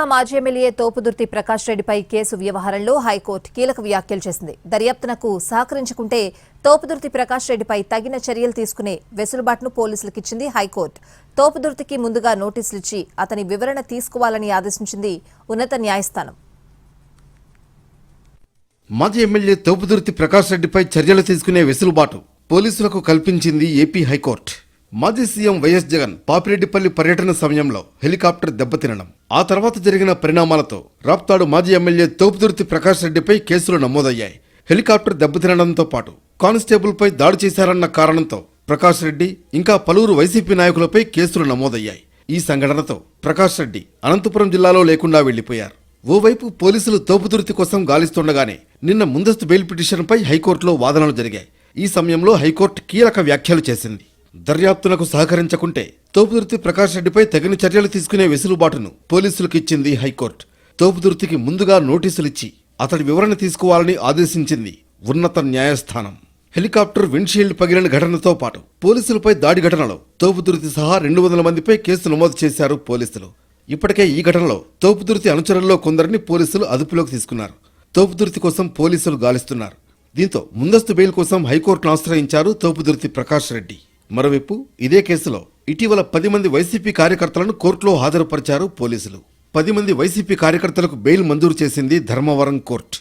మాజీ ఎమ్మెల్యే తోపుదుర్తి ప్రకాష్ రెడ్డిపై కేసు వ్యవహారంలో హైకోర్టు కీలక వ్యాఖ్యలు చేసింది. దర్యాప్తునకు సహకరించకుంటే తోపుదుర్తి ప్రకాష్ రెడ్డిపై తగిన చర్యలు తీసుకునే వెసులుబాటును పోలీసులకు ఇచ్చింది హైకోర్టు. తోపుదుర్తికి ముందుగా నోటీసులు ఇచ్చి అతని వివరణ తీసుకోవాలని ఆదేశించింది ఉన్నత న్యాయస్థానం. మాజీ ఎమ్మెల్యే తోపుదుర్తి ప్రకాష్ రెడ్డిపై చర్యలు తీసుకునే వెసులుబాటు పోలీసులకు కల్పించింది ఏపీ హైకోర్టు. మాజీ సీఎం వైఎస్ జగన్ పాపిరెడ్డిపల్లి పర్యటన సమయంలో హెలికాప్టర్ దెబ్బతినడం, ఆ తర్వాత జరిగిన పరిణామాలతో రాప్తాడు మాజీ ఎమ్మెల్యే తోపుదుర్తి ప్రకాష్ రెడ్డిపై కేసులు నమోదయ్యాయి. హెలికాప్టర్ దెబ్బతినడంతో పాటు కానిస్టేబుల్పై దాడి చేశారన్న కారణంతో ప్రకాష్ రెడ్డి ఇంకా పలువురు వైసీపీ నాయకులపై కేసులు నమోదయ్యాయి. ఈ సంఘటనతో ప్రకాష్ రెడ్డి అనంతపురం జిల్లాలో లేకుండా వెళ్లిపోయారు. ఓవైపు పోలీసులు తోపుదుర్తి కోసం గాలిస్తుండగానే నిన్న ముందస్తు బెయిల్ పిటిషన్పై హైకోర్టులో వాదనలు జరిగాయి. ఈ సమయంలో హైకోర్టు కీలక వ్యాఖ్యలు చేసింది. దర్యాప్తునకు సహకరించకుంటే తోపుదుర్తి ప్రకాష్ రెడ్డిపై తగిన చర్యలు తీసుకునే వెసులుబాటును పోలీసులకు ఇచ్చింది హైకోర్టు. తోపుదుర్తికి ముందుగా నోటీసులిచ్చి అతడి వివరణ తీసుకోవాలని ఆదేశించింది ఉన్నత న్యాయస్థానం. హెలికాప్టర్ విండ్షీల్డ్ పగిలిన ఘటనతో పాటు పోలీసులపై దాడి ఘటనలో తోపుదుర్తి సహా 200 మందిపై కేసు నమోదు చేశారు పోలీసులు. ఇప్పటికే ఈ ఘటనలో తోపుదుర్తి అనుచరుల్లో కొందరిని పోలీసులు అదుపులోకి తీసుకున్నారు. తోపుదుర్తి కోసం పోలీసులు గాలిస్తున్నారు. దీంతో ముందస్తు బెయిల్ కోసం హైకోర్టును ఆశ్రయించారు తోపుదుర్తి ప్రకాష్ రెడ్డి. మరోవైపు ఇదే కేసులో ఇటీవల 10 మంది వైసీపీ కార్యకర్తలను కోర్టులో హాజరుపరిచారు పోలీసులు. 10 మంది వైసీపీ కార్యకర్తలకు బెయిల్ మంజూరు చేసింది ధర్మవరం కోర్టు.